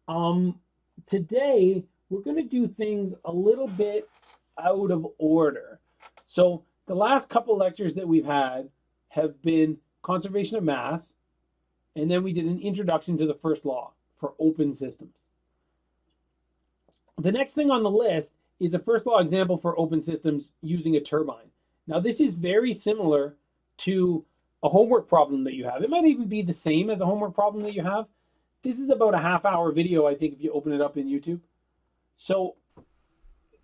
Um, Today we're going to do things a little bit out of order. So the last couple lectures that we've had have been conservation of mass, and then we did an introduction to the first law for open systems. The next thing on the list is a first law example for open systems using a turbine. Now, this is very similar to a homework problem that you have. It might even be the same as a homework problem that you have. This is about a half-hour video, I think, if you open it up in YouTube. So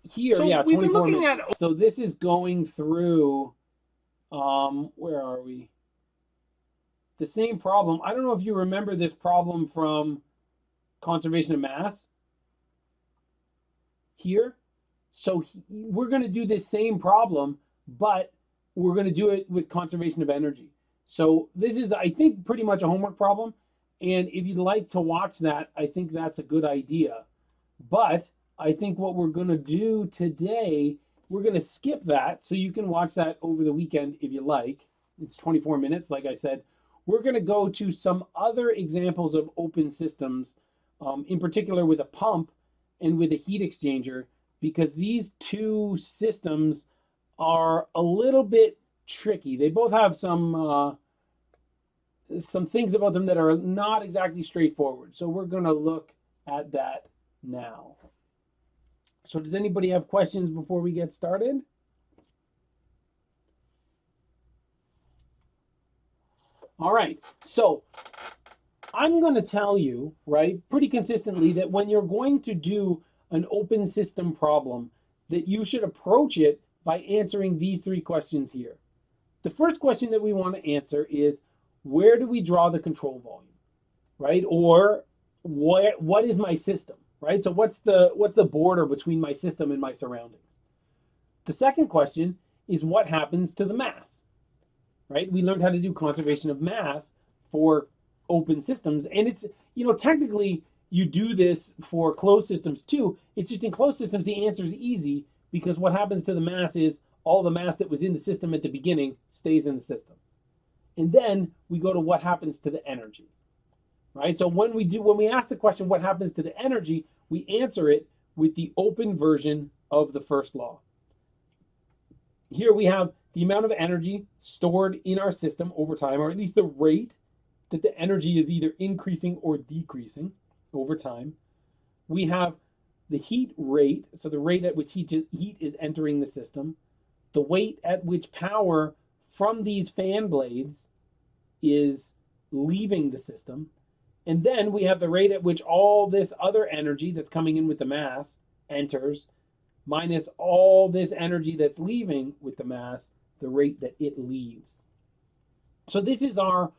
here, So yeah, we've been 24 looking minutes. at So this is going through, where are we? The same problem. I don't know if you remember this problem from conservation of mass here. So we're going to do this same problem, but we're going to do it with conservation of energy. So this is, I think, pretty much a homework problem. And if you'd like to watch that, I think that's a good idea. But I think what we're going to do today, we're going to skip that so you can watch that over the weekend if you like. It's 24 minutes, like I said. We're going to go to some other examples of open systems, in particular with a pump and with a heat exchanger, because these two systems are a little bit tricky. They both have some things about them that are not exactly straightforward. So we're going to look at that now. So does anybody have questions before we get started? All right. So I'm going to tell you, right, pretty consistently that when you're going to do an open system problem, that you should approach it by answering these three questions here. The first question that we want to answer is, where do we draw the control volume, right? Or what is my system, right? So what's the border between my system and my surroundings? The second question is, what happens to the mass, right? We learned how to do conservation of mass for open systems, and it's, technically you do this for closed systems too. It's just in closed systems the answer is easy, because what happens to the mass is all the mass that was in the system at the beginning stays in the system. And then we go to what happens to the energy, right? So when we ask the question, what happens to the energy, we answer it with the open version of the first law. Here we have the amount of energy stored in our system over time, or at least the rate that the energy is either increasing or decreasing over time. We have the heat rate, so the rate at which heat is entering the system, the weight at which power from these fan blades is leaving the system, and then we have the rate at which all this other energy that's coming in with the mass enters, minus all this energy that's leaving with the mass, the rate that it leaves. So this is our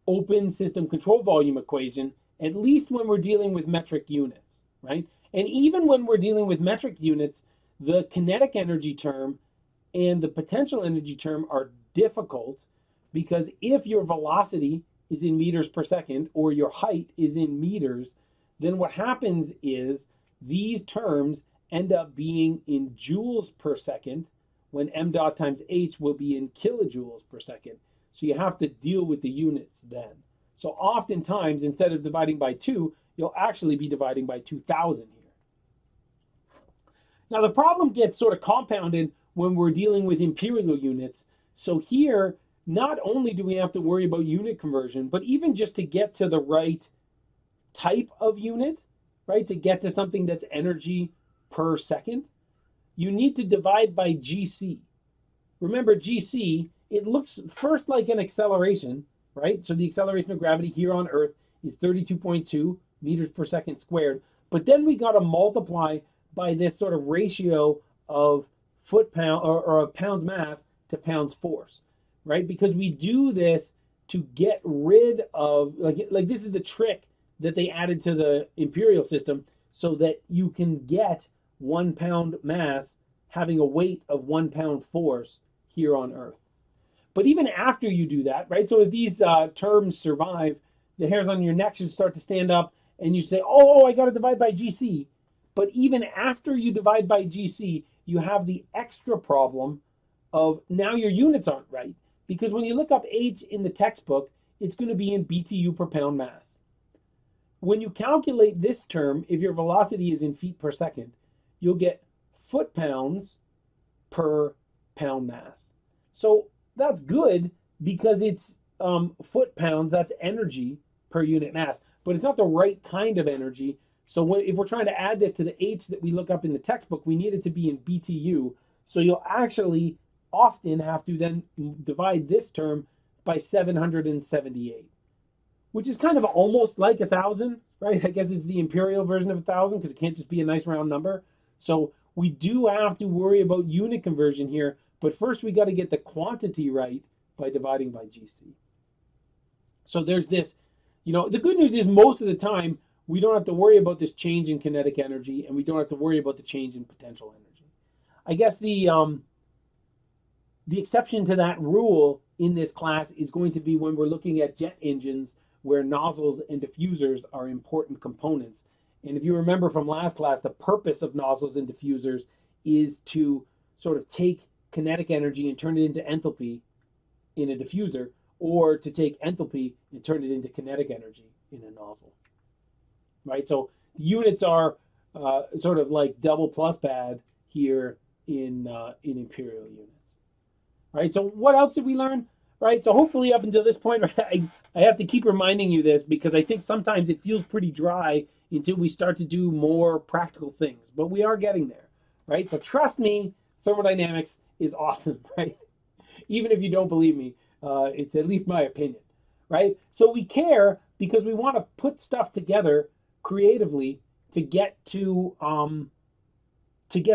open system control volume equation, at least when we're dealing with metric units, right? And even when we're dealing with metric units, the kinetic energy term and the potential energy term are difficult, because if your velocity is in meters per second or your height is in meters, then what happens is these terms end up being in joules per second when m dot times h will be in kilojoules per second. So you have to deal with the units then. So oftentimes, instead of dividing by 2, you'll actually be dividing by 2,000 here. Now the problem gets sort of compounded when we're dealing with imperial units. So here, not only do we have to worry about unit conversion, but even just to get to the right type of unit, right, to get to something that's energy per second, you need to divide by GC. Remember, GC, it looks first like an acceleration, right? So the acceleration of gravity here on Earth is 32.2 meters per second squared. But then we got to multiply by this sort of ratio of foot pound or pounds mass to pounds force, right? Because we do this to get rid of, like this is the trick that they added to the imperial system, so that you can get 1 pound mass having a weight of 1 pound force here on Earth. But even after you do that, right? So if these terms survive, the hairs on your neck should start to stand up, and you say, oh, I got to divide by GC. But even after you divide by GC, you have the extra problem of now your units aren't right. Because when you look up H in the textbook, it's going to be in BTU per pound mass. when you calculate this term, if your velocity is in feet per second, you'll get foot-pounds per pound mass. So that's good because it's foot-pounds, that's energy per unit mass, but it's not the right kind of energy. So if we're trying to add this to the H that we look up in the textbook, we need it to be in BTU. So you'll actually often have to then divide this term by 778, which is kind of almost like 1,000, right? I guess it's the imperial version of 1,000 because it can't just be a nice round number. So we do have to worry about unit conversion here, but first we got to get the quantity right by dividing by GC. So there's this, the good news is most of the time we don't have to worry about this change in kinetic energy, and we don't have to worry about the change in potential energy. I guess the exception to that rule in this class is going to be when we're looking at jet engines where nozzles and diffusers are important components. And if you remember from last class, the purpose of nozzles and diffusers is to sort of take kinetic energy and turn it into enthalpy in a diffuser, or to take enthalpy and turn it into kinetic energy in a nozzle. Right? So the units are sort of like double plus bad here in imperial units. Right? So what else did we learn? Right? So hopefully up until this point, right, I have to keep reminding you this because I think sometimes it feels pretty dry until we start to do more practical things. But we are getting there. Right? So trust me, thermodynamics is awesome, right? Even if you don't believe me, it's at least my opinion. Right? So we care because we want to put stuff together creatively to get to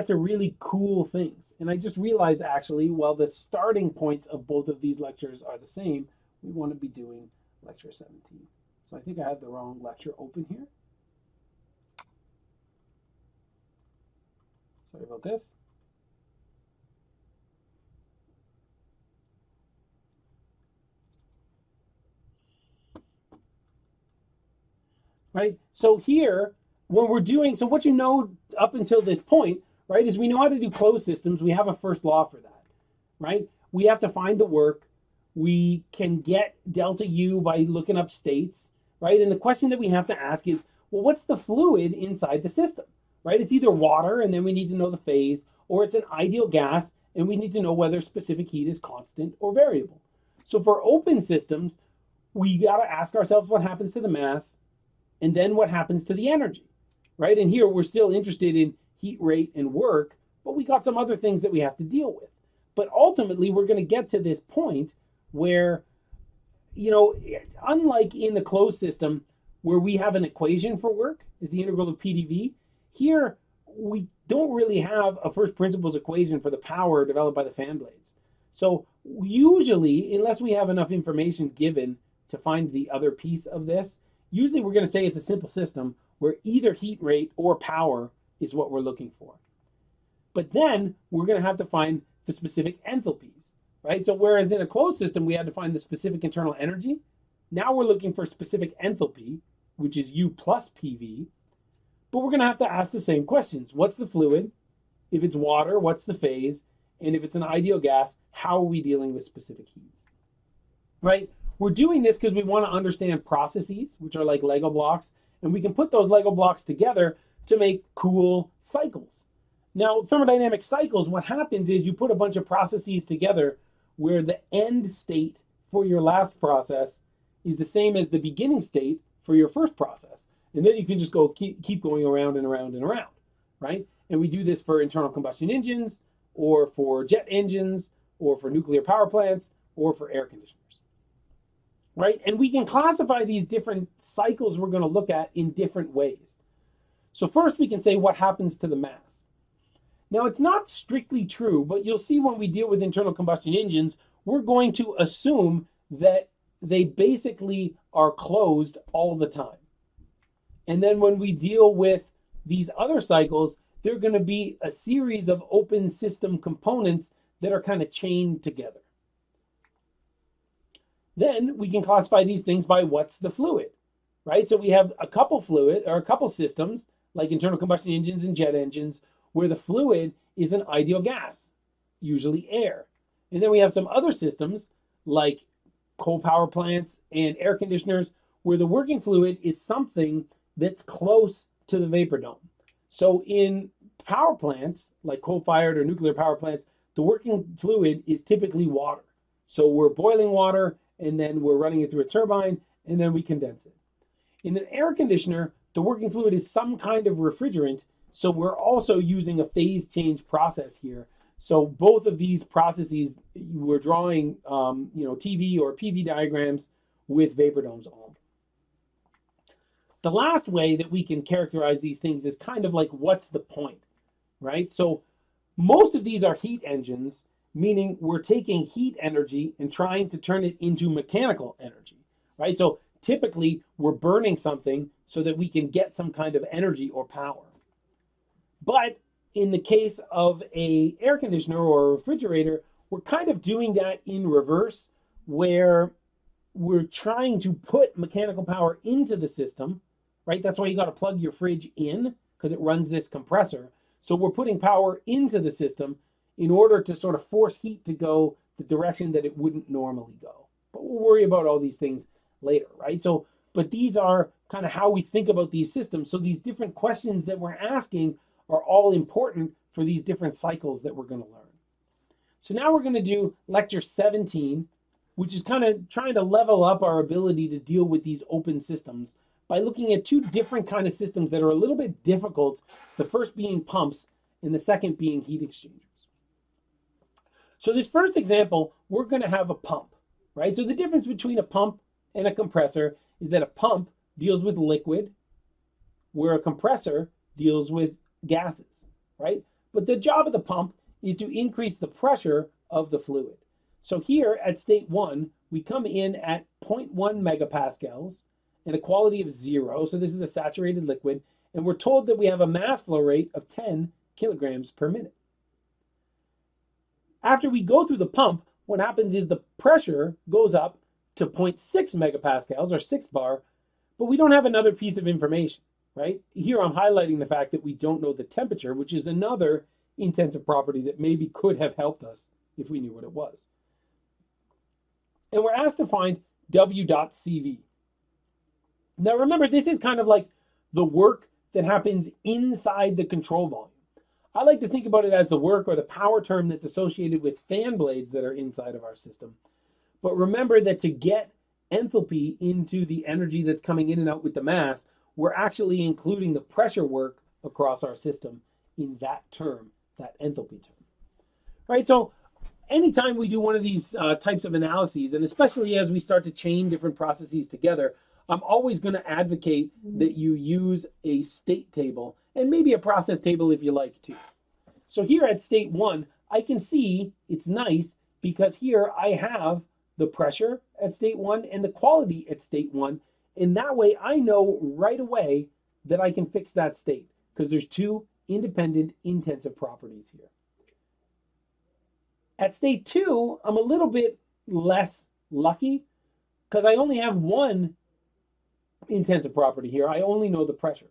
really cool things. And I just realized actually, while the starting points of both of these lectures are the same, we want to be doing lecture 17. So I think I have the wrong lecture open here. Sorry about this. Right? So here, when we're doing, so what you know up until this point, right, is we know how to do closed systems. We have a first law for that, right? We have to find the work. We can get delta U by looking up states, right? And the question that we have to ask is, well, what's the fluid inside the system, right? It's either water, and then we need to know the phase, or it's an ideal gas, and we need to know whether specific heat is constant or variable. So for open systems, we got to ask ourselves what happens to the mass, and then what happens to the energy, right? And here we're still interested in heat rate and work, but we got some other things that we have to deal with. But ultimately, we're going to get to this point where, unlike in the closed system where we have an equation for work, is the integral of PDV, here we don't really have a first principles equation for the power developed by the fan blades. So usually, unless we have enough information given to find the other piece of this, usually we're going to say it's a simple system where either heat rate or power is what we're looking for. But then we're going to have to find the specific enthalpies, right? So whereas in a closed system, we had to find the specific internal energy, now we're looking for specific enthalpy, which is U plus PV, but we're going to have to ask the same questions. What's the fluid? If it's water, what's the phase? And if it's an ideal gas, how are we dealing with specific heats, right? We're doing this because we want to understand processes, which are like Lego blocks, and we can put those Lego blocks together to make cool cycles. Now, thermodynamic cycles, what happens is you put a bunch of processes together where the end state for your last process is the same as the beginning state for your first process. And then you can just go keep going around and around and around, right? And we do this for internal combustion engines, or for jet engines, or for nuclear power plants, or for air conditioners. Right? And we can classify these different cycles we're going to look at in different ways. So first we can say what happens to the mass. Now it's not strictly true, but you'll see when we deal with internal combustion engines, we're going to assume that they basically are closed all the time. And then when we deal with these other cycles, they're going to be a series of open system components that are kind of chained together. Then we can classify these things by what's the fluid, right? So we have a couple systems like internal combustion engines and jet engines where the fluid is an ideal gas, usually air. And then we have some other systems like coal power plants and air conditioners where the working fluid is something that's close to the vapor dome. So in power plants, like coal-fired or nuclear power plants, the working fluid is typically water. So we're boiling water, and then we're running it through a turbine, and then we condense it. In an air conditioner, the working fluid is some kind of refrigerant, so we're also using a phase change process here. So both of these processes, we're drawing TV or PV diagrams with vapor domes on. The last way that we can characterize these things is kind of like, what's the point, right? So most of these are heat engines, meaning we're taking heat energy and trying to turn it into mechanical energy, right? So typically we're burning something so that we can get some kind of energy or power. But in the case of an air conditioner or a refrigerator, we're kind of doing that in reverse, where we're trying to put mechanical power into the system, right? That's why you got to plug your fridge in, because it runs this compressor. So we're putting power into the system in order to sort of force heat to go the direction that it wouldn't normally go. But we'll worry about all these things later, right? So, but these are kind of how we think about these systems. So these different questions that we're asking are all important for these different cycles that we're going to learn. So now we're going to do lecture 17, which is kind of trying to level up our ability to deal with these open systems by looking at two different kind of systems that are a little bit difficult, the first being pumps and the second being heat exchangers. So this first example, we're going to have a pump, right? So the difference between a pump and a compressor is that a pump deals with liquid, where a compressor deals with gases, right? But the job of the pump is to increase the pressure of the fluid. So here at state 1, we come in at 0.1 megapascals and a quality of 0. So this is a saturated liquid. And we're told that we have a mass flow rate of 10 kilograms per minute. After we go through the pump, what happens is the pressure goes up to 0.6 megapascals or 6 bar, but we don't have another piece of information, right? Here I'm highlighting the fact that we don't know the temperature, which is another intensive property that maybe could have helped us if we knew what it was. And we're asked to find W dot CV. Now remember, this is kind of like the work that happens inside the control volume. I like to think about it as the work or the power term that's associated with fan blades that are inside of our system. But remember that to get enthalpy into the energy that's coming in and out with the mass, we're actually including the pressure work across our system in that term, that enthalpy term. Right, so anytime we do one of these types of analyses, and especially as we start to chain different processes together, I'm always going to advocate that you use a state table and maybe a process table if you like to. So here at state 1, I can see it's nice because here I have the pressure at state 1 and the quality at state 1. And that way I know right away that I can fix that state because there's two independent intensive properties here. At state 2, I'm a little bit less lucky because I only have one intensive property here. I only know the pressure.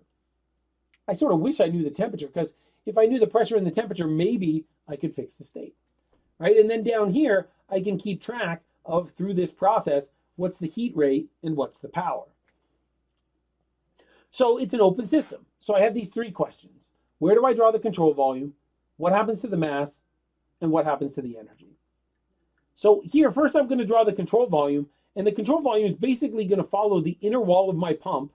I sort of wish I knew the temperature because if I knew the pressure and the temperature, maybe I could fix the state, right? And then down here, I can keep track of, through this process, what's the heat rate and what's the power. So it's an open system. So I have these three questions. Where do I draw the control volume? What happens to the mass? And what happens to the energy? So here, first I'm going to draw the control volume, and the control volume is basically going to follow the inner wall of my pump,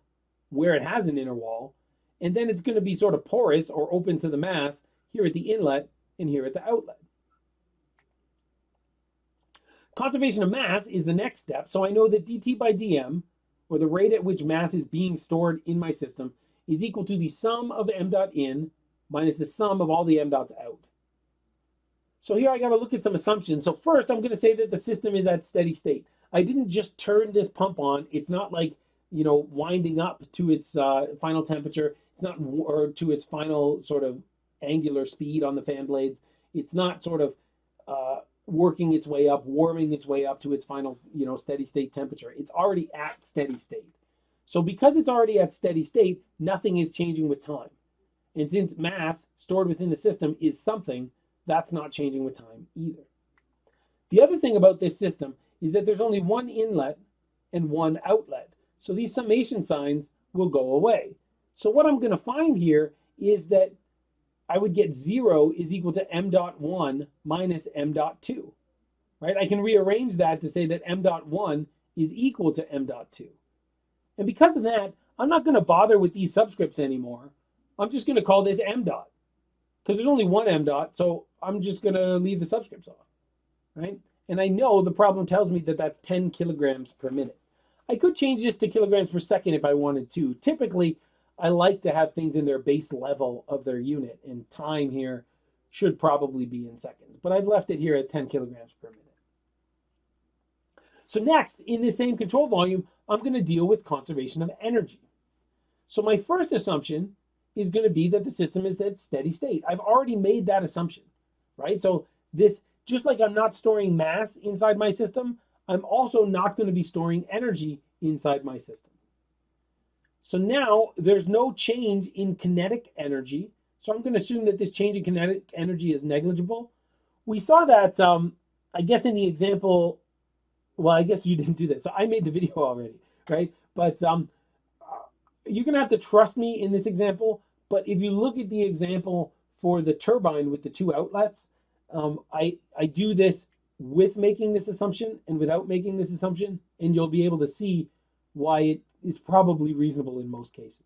where it has an inner wall, and then it's going to be sort of porous or open to the mass here at the inlet and here at the outlet. Conservation of mass is the next step, so I know that dt by dm, or the rate at which mass is being stored in my system, is equal to the sum of m dot in minus the sum of all the m dots out. So here I got to look at some assumptions. So first, I'm going to say that the system is at steady state. I didn't just turn this pump on. It's not like, you know, winding up to its final temperature. It's not, or to its final sort of angular speed on the fan blades. It's not sort of working its way up, warming its way up to its final, you know, steady state temperature. It's already at steady state. So because it's already at steady state, nothing is changing with time. And since mass stored within the system is something, that's not changing with time either. The other thing about this system is that there's only one inlet and one outlet. So these summation signs will go away. So what I'm going to find here is that I would get 0 is equal to m dot 1 minus m dot 2, right? I can rearrange that to say that m dot 1 is equal to m dot 2. And because of that, I'm not going to bother with these subscripts anymore. I'm just going to call this m dot, because there's only one m dot, so I'm just going to leave the subscripts off, right? And I know the problem tells me that that's 10 kilograms per minute. I could change this to kilograms per second if I wanted to. Typically, I like to have things in their base level of their unit, and time here should probably be in seconds, but I've left it here as 10 kilograms per minute. So next, in this same control volume, I'm going to deal with conservation of energy. So my first assumption is going to be that the system is at steady state. I've already made that assumption, right? So this, just like I'm not storing mass inside my system, I'm also not going to be storing energy inside my system. So now there's no change in kinetic energy. So I'm going to assume that this change in kinetic energy is negligible. We saw that, I guess in the example, well, I guess you didn't do that. So I made the video already, right? But you're going to have to trust me in this example. But if you look at the example for the turbine with the 2 outlets, I do this with making this assumption and without making this assumption, and you'll be able to see why it is probably reasonable in most cases.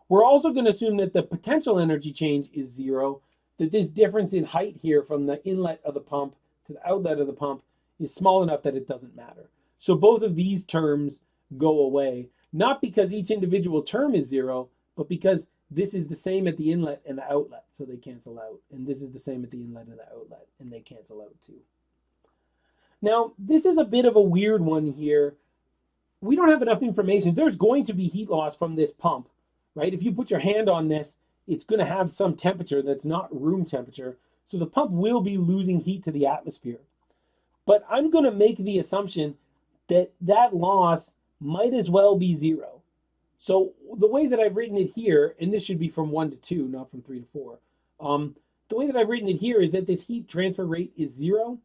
We're also going to assume that the potential energy change is 0, that this difference in height here from the inlet of the pump to the outlet of the pump is small enough that it doesn't matter. So both of these terms go away, not because each individual term is 0, but because this is the same at the inlet and the outlet, so they cancel out. And this is the same at the inlet and the outlet, and they cancel out too. Now, this is a bit of a weird one here. We don't have enough information. There's going to be heat loss from this pump, right? If you put your hand on this, it's going to have some temperature that's not room temperature. So the pump will be losing heat to the atmosphere. But I'm going to make the assumption that that loss might as well be 0. So the way that I've written it here, and this should be from 1 to 2, not from 3 to 4. The way that I've written it here is that this heat transfer rate is 0.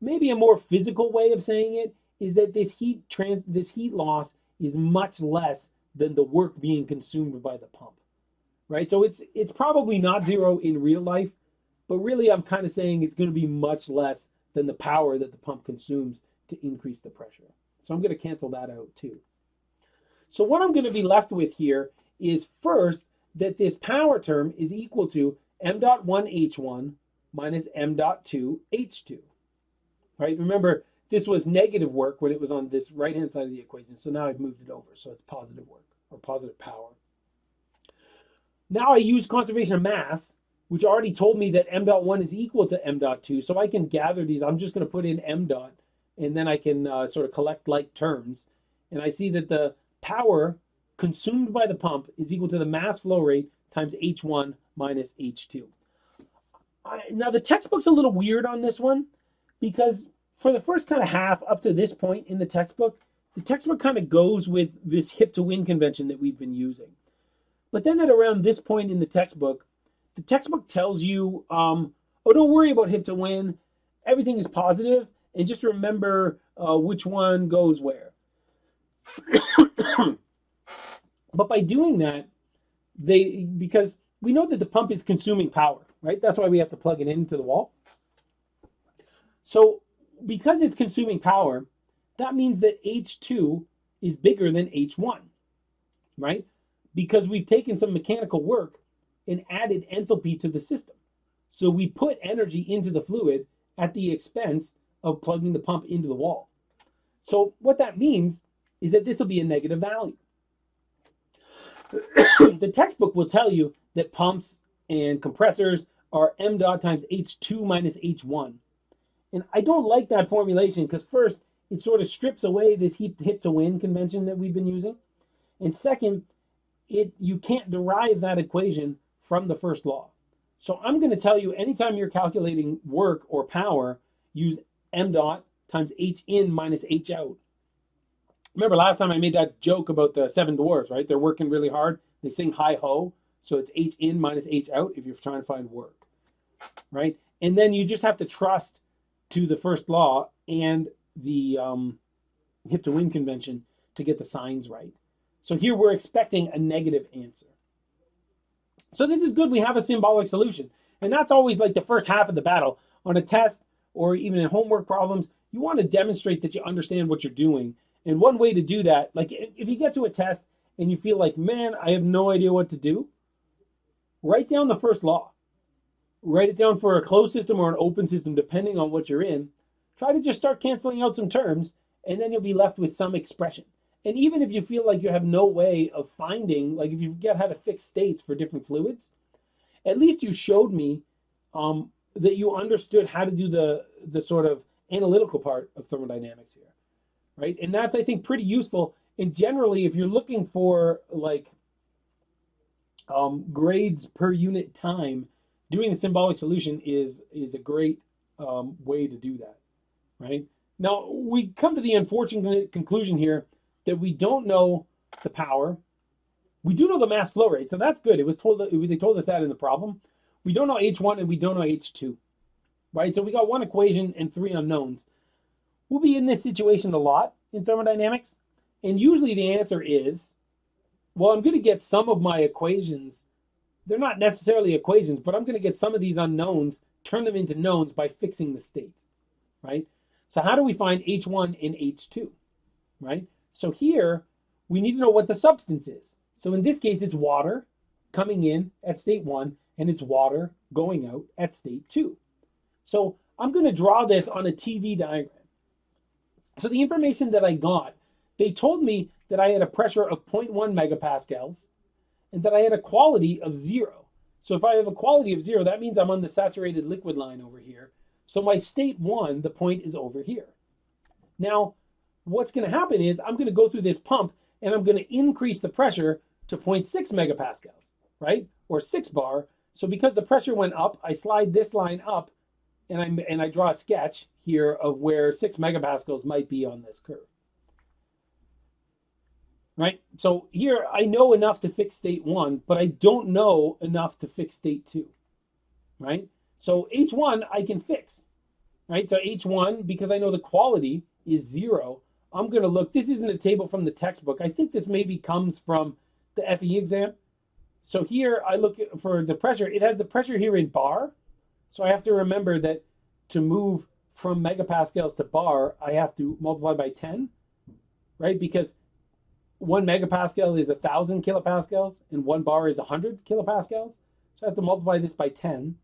Maybe a more physical way of saying it is that this heat loss is much less than the work being consumed by the pump, right? So it's probably not 0 in real life, but really I'm kind of saying it's going to be much less than the power that the pump consumes to increase the pressure. So I'm going to cancel that out too. So what I'm going to be left with here is first that this power term is equal to m dot 1 h1 minus m dot 2 h2, right? Remember, this was negative work when it was on this right-hand side of the equation. So now I've moved it over. So it's positive work or positive power. Now I use conservation of mass, which already told me that m dot 1 is equal to m dot 2. So I can gather these. I'm just going to put in m dot, and then I can sort of collect like terms. And I see that the power consumed by the pump is equal to the mass flow rate times h1 minus h2. Now the textbook's a little weird on this one, because for the first kind of half up to this point in the textbook kind of goes with this hip to win convention that we've been using. But then at around this point in the textbook tells you, oh, don't worry about hip to win. Everything is positive, and just remember which one goes where. But by doing that, because we know that the pump is consuming power, right? That's why we have to plug it into the wall. So because it's consuming power, that means that H2 is bigger than H1, right? Because we've taken some mechanical work and added enthalpy to the system. So we put energy into the fluid at the expense of plugging the pump into the wall. So what that means is that this will be a negative value. The textbook will tell you that pumps and compressors are m dot times H2 minus H1. And I don't like that formulation because first, it sort of strips away this hip to win convention that we've been using. And second, you can't derive that equation from the first law. So I'm going to tell you, anytime you're calculating work or power, use m dot times H in minus H out. Remember last time I made that joke about the 7 dwarfs, right? They're working really hard. They sing hi ho. So it's H in minus H out if you're trying to find work, right? And then you just have to trust to the first law and the hip to win convention to get the signs right. So here we're expecting a negative answer. So this is good. We have a symbolic solution. And that's always like the first half of the battle. On a test or even in homework problems, you want to demonstrate that you understand what you're doing. And one way to do that, like if you get to a test and you feel like, man, I have no idea what to do, write down the first law. Write it down for a closed system or an open system, depending on what you're in. Try to just start canceling out some terms, and then you'll be left with some expression. And even if you feel like you have no way of finding, like if you forget how to fix states for different fluids, at least you showed me that you understood how to do the sort of analytical part of thermodynamics here, right? And that's, I think, pretty useful. And generally, if you're looking for like grades per unit time, doing the symbolic solution is a great way to do that, right? Now, we come to the unfortunate conclusion here that we don't know the power. We do know the mass flow rate, so that's good. It was told that they told us that in the problem. We don't know H1 and we don't know H2, right? So we got one equation and three unknowns. We'll be in this situation a lot in thermodynamics, and usually the answer is, well, I'm going to get some of my equations. They're not necessarily equations, but I'm going to get some of these unknowns, turn them into knowns by fixing the state, right? So how do we find H1 and H2, right? So here, we need to know what the substance is. So in this case, it's water coming in at state 1, and it's water going out at state 2. So I'm going to draw this on a TV diagram. So the information that I got, they told me that I had a pressure of 0.1 megapascals and that I had a quality of 0. So if I have a quality of 0, that means I'm on the saturated liquid line over here. So my state 1, the point is over here. Now, what's going to happen is I'm going to go through this pump and I'm going to increase the pressure to 0.6 megapascals, right? Or 6 bar. So because the pressure went up, I slide this line up and I draw a sketch here of where 6 megapascals might be on this curve. Right? So here I know enough to fix state 1, but I don't know enough to fix state 2. Right? So H1 I can fix. Right? So H1, because I know the quality is 0, I'm going to look. This isn't a table from the textbook. I think this maybe comes from the FE exam. So here I look for the pressure. It has the pressure here in bar. So I have to remember that to move from megapascals to bar, I have to multiply by 10, right? Because 1 megapascal is 1,000 kilopascals and 1 bar is 100 kilopascals. So I have to multiply this by 10.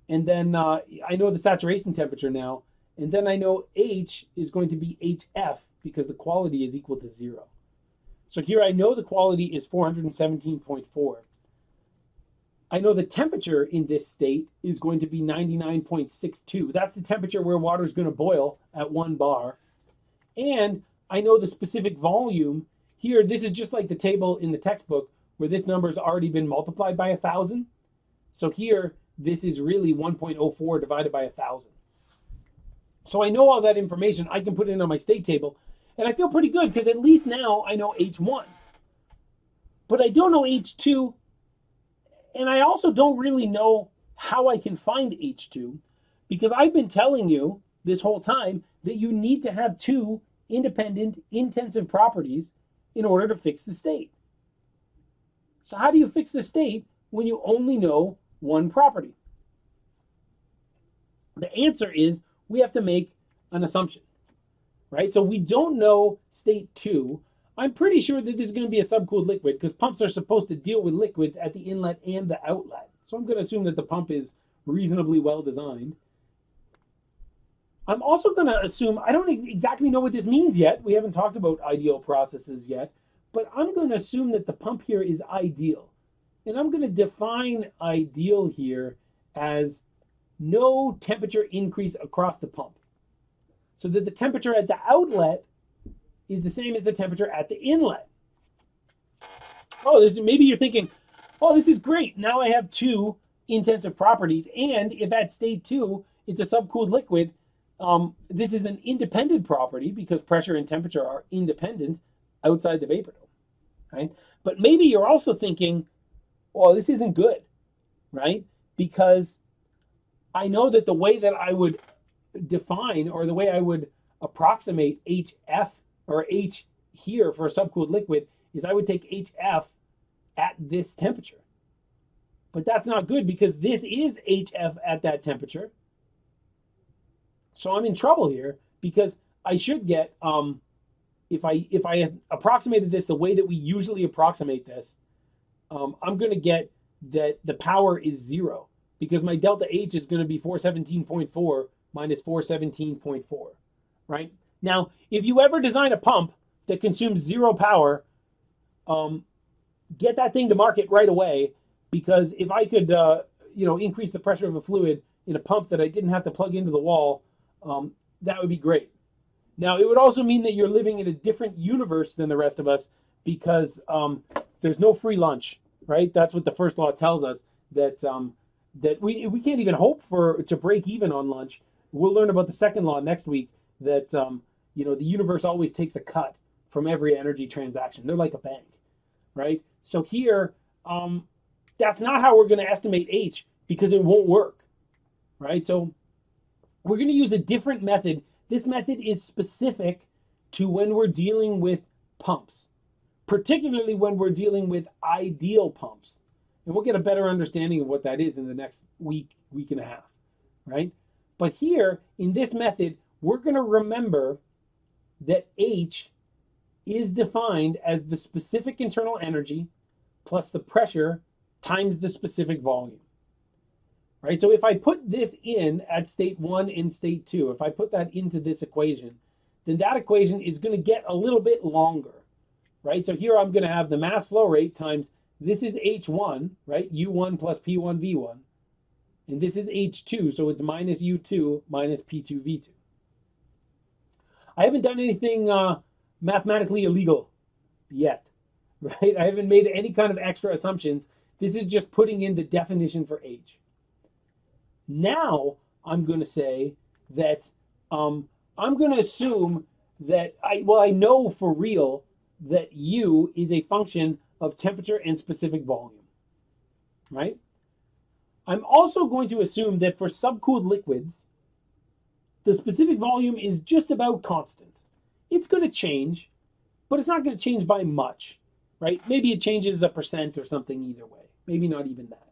And then I know the saturation temperature now. And then I know H is going to be HF because the quality is equal to 0. So here I know the quality is 417.4. I know the temperature in this state is going to be 99.62. That's the temperature where water is going to boil at 1 bar. And I know the specific volume. Here, this is just like the table in the textbook where this number has already been multiplied by 1,000. So here, this is really 1.04 divided by 1,000. So I know all that information. I can put it in on my state table. And I feel pretty good because at least now I know H1. But I don't know H2. And I also don't really know how I can find H2 because I've been telling you this whole time that you need to have 2 independent intensive properties in order to fix the state. So how do you fix the state when you only know one property? The answer is we have to make an assumption, right? So we don't know state 2. I'm pretty sure that this is going to be a subcooled liquid because pumps are supposed to deal with liquids at the inlet and the outlet. So I'm going to assume that the pump is reasonably well designed. I'm also going to assume, I don't exactly know what this means yet. We haven't talked about ideal processes yet, but I'm going to assume that the pump here is ideal. And I'm going to define ideal here as no temperature increase across the pump. So that the temperature at the outlet is the same as the temperature at the inlet. Oh, maybe you're thinking, oh, this is great. Now I have 2 intensive properties. And if at state 2, it's a subcooled liquid, this is an independent property because pressure and temperature are independent outside the vapor dome, right? But maybe you're also thinking, well, this isn't good, right? Because I know that the way that I would define or the way I would approximate HF or H here for a subcooled liquid is I would take HF at this temperature. But that's not good because this is HF at that temperature. So I'm in trouble here because I should get, if I approximated this the way that we usually approximate this, I'm going to get that the power is 0 because my delta H is going to be 417.4 minus 417.4, right? Now, if you ever design a pump that consumes 0 power, get that thing to market right away, because if I could, increase the pressure of a fluid in a pump that I didn't have to plug into the wall, that would be great. Now, it would also mean that you're living in a different universe than the rest of us, because there's no free lunch, right? That's what the first law tells us, that that we can't even hope to break even on lunch. We'll learn about the second law next week, that the universe always takes a cut from every energy transaction. They're like a bank, right? So here, that's not how we're going to estimate H, because it won't work, right? So we're going to use a different method. This method is specific to when we're dealing with pumps, particularly when we're dealing with ideal pumps. And we'll get a better understanding of what that is in the next week and a half, right? But here, in this method, we're going to remember that H is defined as the specific internal energy plus the pressure times the specific volume, right? So if I put this in at state 1 and state 2, if I put that into this equation, then that equation is going to get a little bit longer, right? So here I'm going to have the mass flow rate times, this is H1, right? U1 plus P1 V1. And this is H2, so it's minus U2 minus P2 V2. I haven't done anything mathematically illegal yet, right? I haven't made any kind of extra assumptions. This is just putting in the definition for H. Now I'm going to say that I'm going to assume that I know for real that U is a function of temperature and specific volume, right? I'm also going to assume that for subcooled liquids, the specific volume is just about constant. It's going to change, but it's not going to change by much, right? Maybe it changes a percent or something either way. Maybe not even that.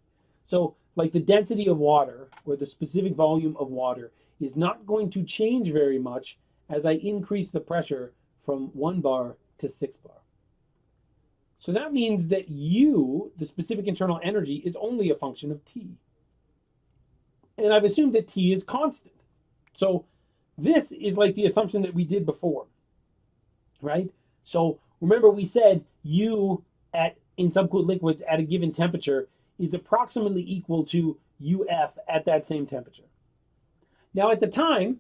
So like the density of water or the specific volume of water is not going to change very much as I increase the pressure from 1 bar to 6 bar. So that means that U, the specific internal energy, is only a function of T. And I've assumed that T is constant. So this is like the assumption that we did before, right? So remember we said U in subcooled liquids at a given temperature is approximately equal to UF at that same temperature. Now at the time,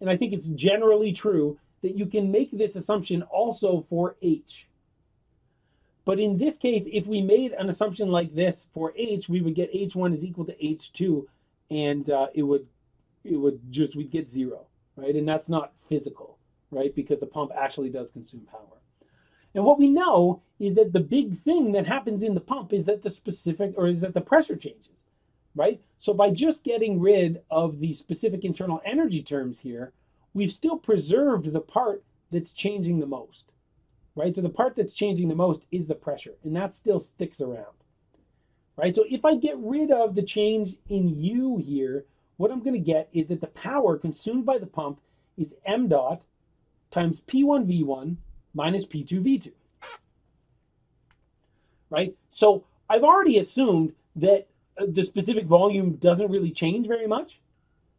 and I think it's generally true, that you can make this assumption also for H. But in this case, if we made an assumption like this for H, we would get H1 is equal to H2, and we'd get 0, right? And that's not physical, right? Because the pump actually does consume power. And what we know is that the big thing that happens in the pump is that the pressure changes, right? So by just getting rid of the specific internal energy terms here, we've still preserved the part that's changing the most, right? So the part that's changing the most is the pressure, and that still sticks around, right? So if I get rid of the change in U here, what I'm going to get is that the power consumed by the pump is m dot times P1 V1 minus P2 V2, right? So I've already assumed that the specific volume doesn't really change very much.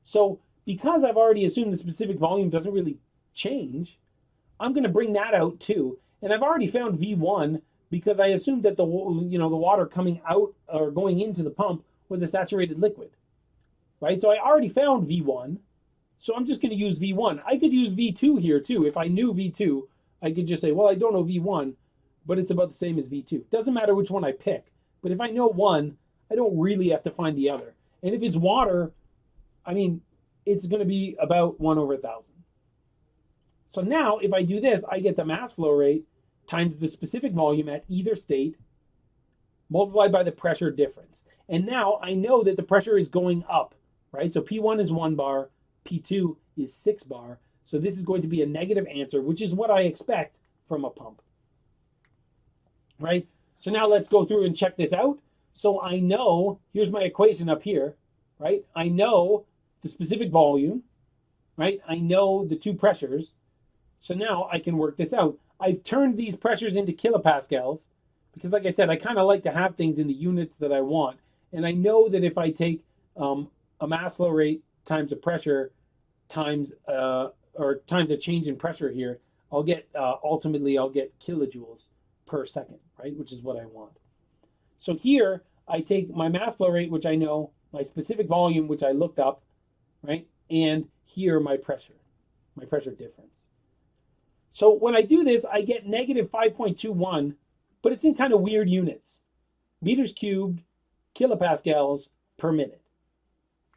So because I've already assumed the specific volume doesn't really change, I'm going to bring that out too. And I've already found V1 because I assumed that the water coming out or going into the pump was a saturated liquid, right? So I already found V1. So I'm just going to use V1. I could use V2 here too. If I knew V2, I could just say, well, I don't know V1, but it's about the same as V2. Doesn't matter which one I pick. But if I know one, I don't really have to find the other. And if it's water, I mean, it's going to be about 1 over 1,000. So now if I do this, I get the mass flow rate times the specific volume at either state multiplied by the pressure difference. And now I know that the pressure is going up, right? So P1 is 1 bar, P2 is 6 bar. So this is going to be a negative answer, which is what I expect from a pump. right? So now let's go through and check this out. So I know, here's my equation up here, right? I know the specific volume, right? I know the two pressures. So now I can work this out. I've turned these pressures into kilopascals because, like I said, I kind of like to have things in the units that I want. And I know that if I take a mass flow rate times a pressure times times a change in pressure here, I'll get ultimately I'll get kilojoules per second, right? Which is what I want. So here I take my mass flow rate, which I know, my specific volume, which I looked up, right? And here my pressure difference. So when I do this, I get negative 5.21, but it's in kind of weird units. Meters cubed, kilopascals per minute,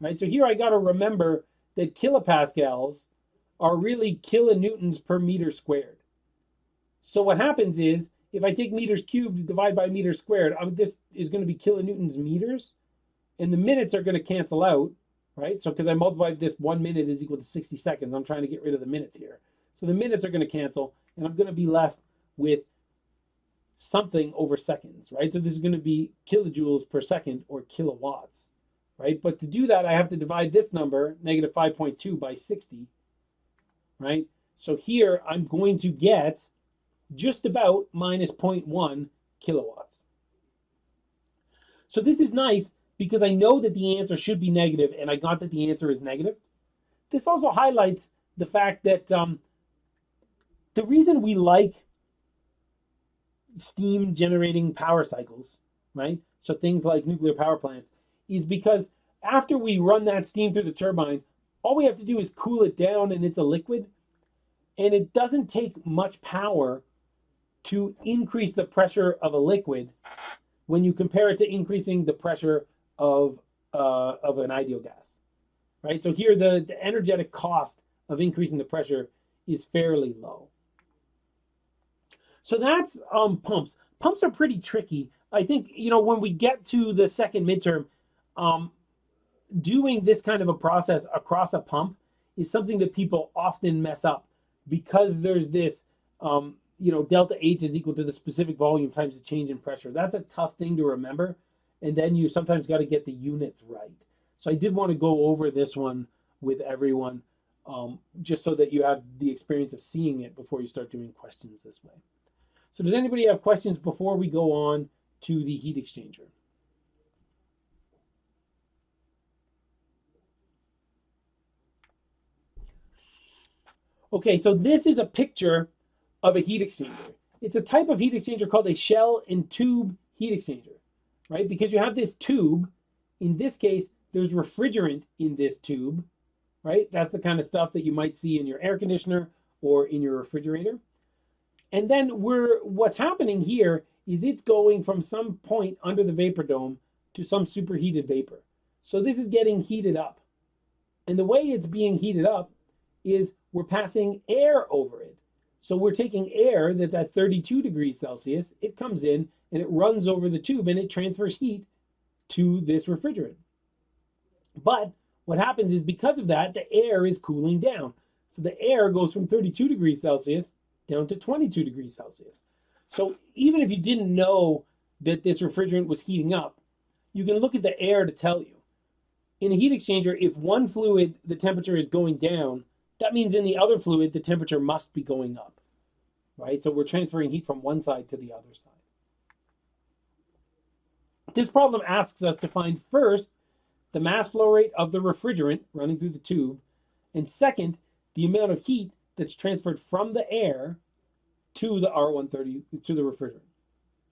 right? So here I got to remember that kilopascals are really kilonewtons per meter squared. So what happens is, if I take meters cubed, divide by meters squared, this is going to be kilonewtons meters, and the minutes are going to cancel out, right? So because I multiplied this, 1 minute is equal to 60 seconds. I'm trying to get rid of the minutes here. So the minutes are going to cancel, and I'm going to be left with something over seconds, right? So this is going to be kilojoules per second or kilowatts, right? But to do that, I have to divide this number, negative 5.2, by 60, right? So here I'm going to get just about minus 0.1 kilowatts. So this is nice because I know that the answer should be negative, and I got that the answer is negative. This also highlights the fact that the reason we like steam generating power cycles, right? So things like nuclear power plants, is because after we run that steam through the turbine, all we have to do is cool it down, and it's a liquid. And it doesn't take much power to increase the pressure of a liquid when you compare it to increasing the pressure of an ideal gas, right? So here the energetic cost of increasing the pressure is fairly low. So that's pumps. Pumps are pretty tricky. I think, when we get to the second midterm, doing this kind of a process across a pump is something that people often mess up because there's this, delta H is equal to the specific volume times the change in pressure. That's a tough thing to remember. And then you sometimes got to get the units right. So I did want to go over this one with everyone, just so that you have the experience of seeing it before you start doing questions this way. So does anybody have questions before we go on to the heat exchanger? Okay, so this is a picture of a heat exchanger. It's a type of heat exchanger called a shell and tube heat exchanger, right? Because you have this tube. In this case, there's refrigerant in this tube, right? That's the kind of stuff that you might see in your air conditioner or in your refrigerator. And then what's happening here is it's going from some point under the vapor dome to some superheated vapor. So this is getting heated up. And the way it's being heated up is we're passing air over it. So we're taking air that's at 32 degrees Celsius, it comes in and it runs over the tube and it transfers heat to this refrigerant. But what happens is because of that, the air is cooling down. So the air goes from 32 degrees Celsius down to 22 degrees Celsius. So even if you didn't know that this refrigerant was heating up, you can look at the air to tell you. In a heat exchanger, if one fluid, the temperature is going down, that means in the other fluid, the temperature must be going up, right? So we're transferring heat from one side to the other side. This problem asks us to find first the mass flow rate of the refrigerant running through the tube, and second, the amount of heat that's transferred from the air to the R130, to the refrigerant,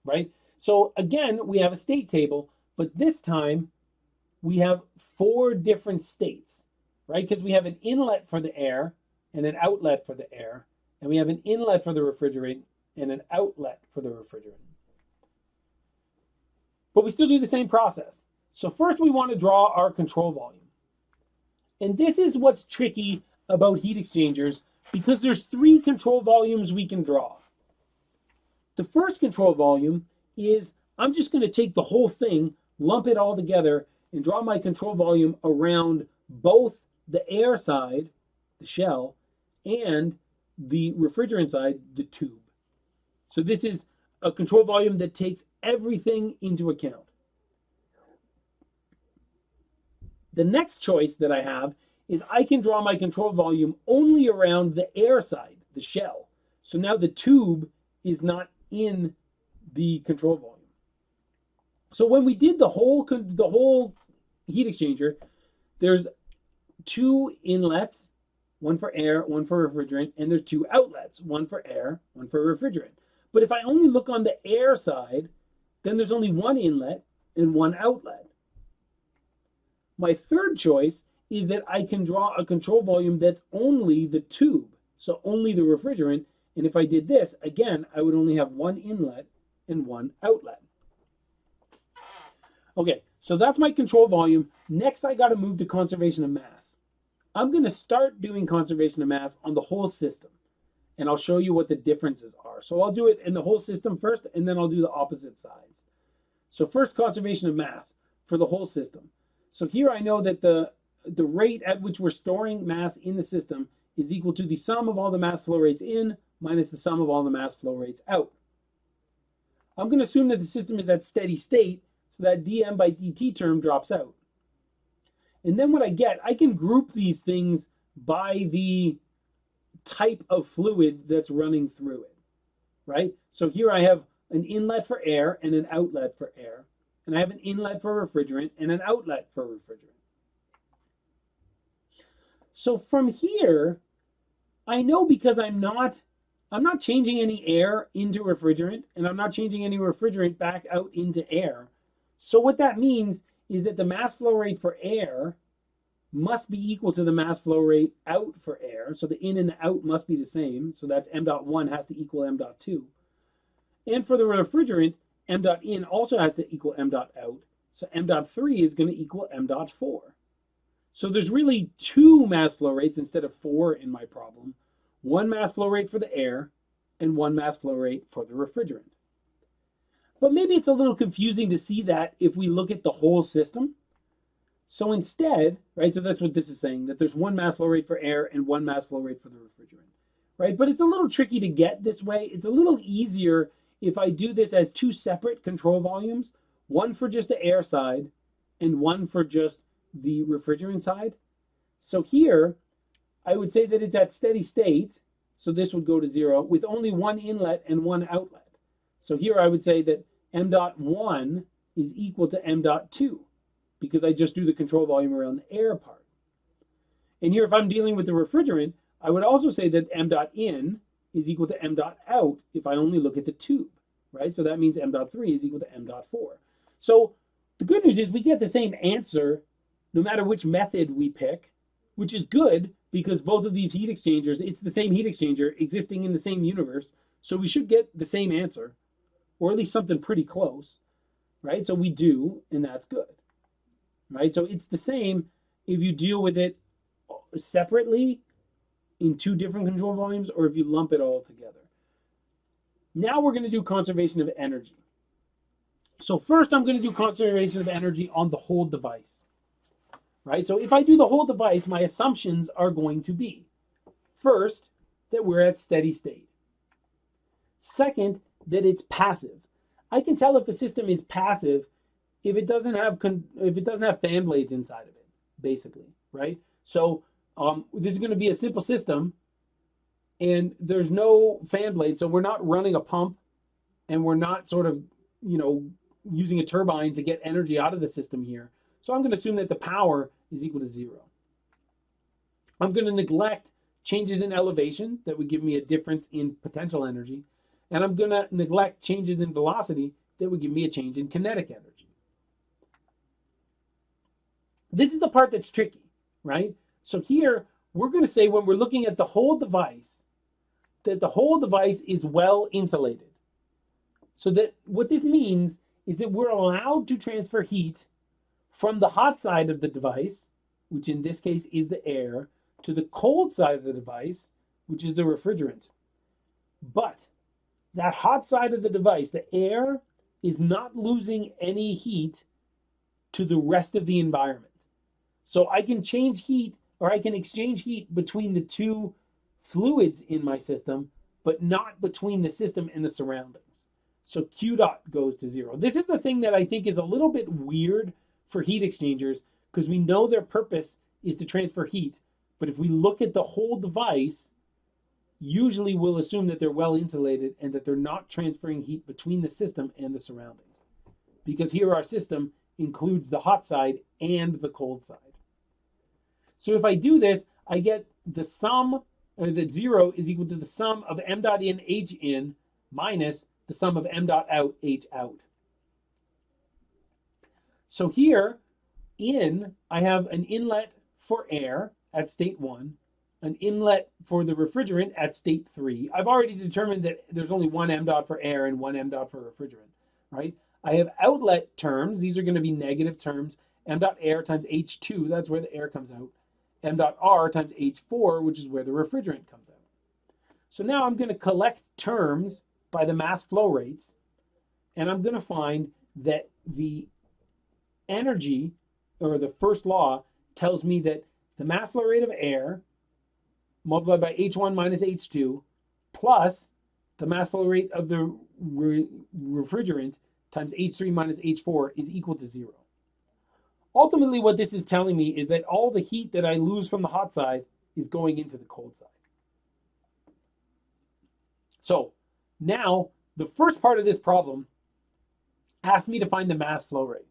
right? So again, we have a state table, but this time we have 4 different states, right? Because we have an inlet for the air and an outlet for the air, and we have an inlet for the refrigerant and an outlet for the refrigerant. But we still do the same process. So first we want to draw our control volume. And this is what's tricky about heat exchangers, because there's 3 control volumes we can draw. The first control volume is, I'm just going to take the whole thing, lump it all together, and draw my control volume around both the air side, the shell, and the refrigerant side, the tube. So this is a control volume that takes everything into account. The next choice that I have is I can draw my control volume only around the air side, the shell. So now the tube is not in the control volume. So when we did the whole heat exchanger, there's two inlets, one for air, one for refrigerant, and there's two outlets, one for air, one for refrigerant. But if I only look on the air side, then there's only one inlet and one outlet. My third choice is that I can draw a control volume that's only the tube, so only the refrigerant. And if I did this, again, I would only have one inlet and one outlet. Okay, so that's my control volume. Next, I got to move to conservation of mass. I'm going to start doing conservation of mass on the whole system, and I'll show you what the differences are. So I'll do it in the whole system first, and then I'll do the opposite sides. So first, conservation of mass for the whole system. So here I know that the rate at which we're storing mass in the system is equal to the sum of all the mass flow rates in minus the sum of all the mass flow rates out. I'm going to assume that the system is at steady state, so that dm by dt term drops out. And then what I get, I can group these things by the type of fluid that's running through it, right? So here I have an inlet for air and an outlet for air. And I have an inlet for refrigerant and an outlet for refrigerant. So from here, I know because I'm not changing any air into refrigerant, and I'm not changing any refrigerant back out into air. So what that means is that the mass flow rate for air must be equal to the mass flow rate out for air. So the in and the out must be the same. So that's m dot 1 has to equal m dot 2. And for the refrigerant, m dot in also has to equal m dot out. So m dot 3 is going to equal m dot 4. So there's really two mass flow rates instead of four in my problem. One mass flow rate for the air and one mass flow rate for the refrigerant. But maybe it's a little confusing to see that if we look at the whole system. So instead, right, so that's what this is saying, that there's one mass flow rate for air and one mass flow rate for the refrigerant, right? But it's a little tricky to get this way. It's a little easier if I do this as two separate control volumes, one for just the air side and one for just the refrigerant side. So here, I would say that it's at steady state, so this would go to 0, with only one inlet and one outlet. So here I would say that m dot 1 is equal to m dot 2, because I just do the control volume around the air part. And here, if I'm dealing with the refrigerant, I would also say that m dot in is equal to m dot out if I only look at the tube, right? So that means m dot 3 is equal to m dot 4. So the good news is we get the same answer no matter which method we pick, which is good because both of these heat exchangers, it's the same heat exchanger existing in the same universe. So we should get the same answer, or at least something pretty close, right? So we do, and that's good, right? So it's the same if you deal with it separately in two different control volumes, or if you lump it all together. Now we're going to do conservation of energy. So first I'm going to do conservation of energy on the whole device, right? So if I do the whole device, my assumptions are going to be, first, that we're at steady state. Second, that it's passive. I can tell if the system is passive if it doesn't have fan blades inside of it, basically, right? So this is going to be a simple system, and there's no fan blade, so we're not running a pump, and we're not sort of, using a turbine to get energy out of the system here. So I'm going to assume that the power is equal to 0. I'm going to neglect changes in elevation that would give me a difference in potential energy, and I'm going to neglect changes in velocity that would give me a change in kinetic energy. This is the part that's tricky, right? So here, we're going to say when we're looking at the whole device, that the whole device is well insulated. So that what this means is that we're allowed to transfer heat from the hot side of the device, which in this case is the air, to the cold side of the device, which is the refrigerant. But that hot side of the device, the air, is not losing any heat to the rest of the environment. So I can change heat, or I can exchange heat between the two fluids in my system, but not between the system and the surroundings. So Q dot goes to 0. This is the thing that I think is a little bit weird for heat exchangers, because we know their purpose is to transfer heat. But if we look at the whole device, usually we'll assume that they're well insulated and that they're not transferring heat between the system and the surroundings. Because here our system includes the hot side and the cold side. So if I do this, I get the sum, or that 0 is equal to the sum of m dot in h in minus the sum of m dot out h out. So here in, I have an inlet for air at state 1, an inlet for the refrigerant at state 3. I've already determined that there's only one m dot for air and one m dot for refrigerant, right? I have outlet terms. These are going to be negative terms. M dot air times H2, that's where the air comes out. M dot R times H4, which is where the refrigerant comes out. So now I'm going to collect terms by the mass flow rates, and I'm going to find that the energy, or the first law, tells me that the mass flow rate of air multiplied by H1 minus H2 plus the mass flow rate of the refrigerant times H3 minus H4 is equal to 0. Ultimately, what this is telling me is that all the heat that I lose from the hot side is going into the cold side. So now the first part of this problem asks me to find the mass flow rate.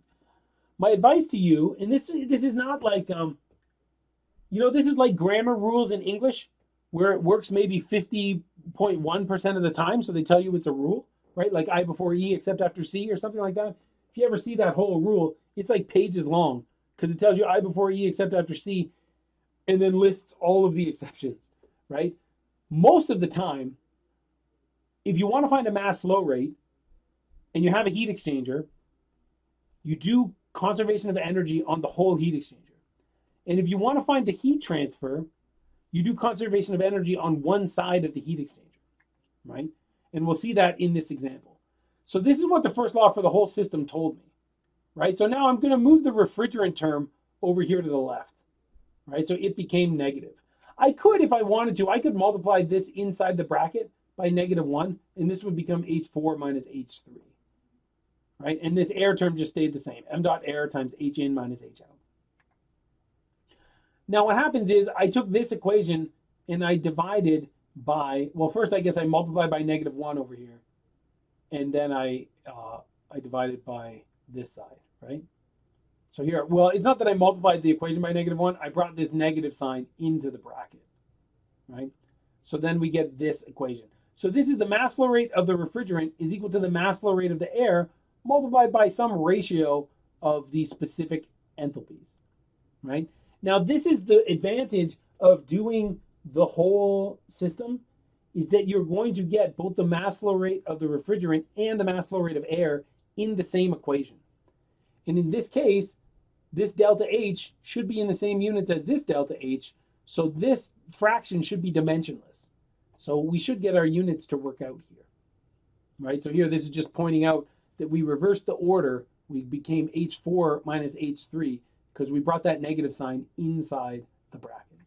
My advice to you, and this is not like, this is like grammar rules in English where it works maybe 50.1% of the time. So they tell you it's a rule, right? Like I before E except after C or something like that. If you ever see that whole rule, it's like pages long because it tells you I before E except after C and then lists all of the exceptions, right? Most of the time, if you want to find a mass flow rate and you have a heat exchanger, you do conservation of energy on the whole heat exchanger. And if you want to find the heat transfer, you do conservation of energy on one side of the heat exchanger, right? And we'll see that in this example. So this is what the first law for the whole system told me, right? So now I'm going to move the refrigerant term over here to the left, right? So it became negative. I could, if I wanted to, I could multiply this inside the bracket by -1, and this would become H4 minus H3, right? And this air term just stayed the same, m dot air times H in minus H out. Now what happens is I took this equation and I divided by, well, first I guess I multiplied by -1 over here, and then I divided by this side, right? So here, well, it's not that I multiplied the equation by -1, I brought this negative sign into the bracket, right? So then we get this equation. So this is the mass flow rate of the refrigerant is equal to the mass flow rate of the air multiplied by some ratio of the specific enthalpies, right? Now this is the advantage of doing the whole system, is that you're going to get both the mass flow rate of the refrigerant and the mass flow rate of air in the same equation. And in this case, this delta H should be in the same units as this delta H, so this fraction should be dimensionless. So we should get our units to work out here, right? So here, this is just pointing out that we reversed the order. We became H4 minus H3 because we brought that negative sign inside the bracket.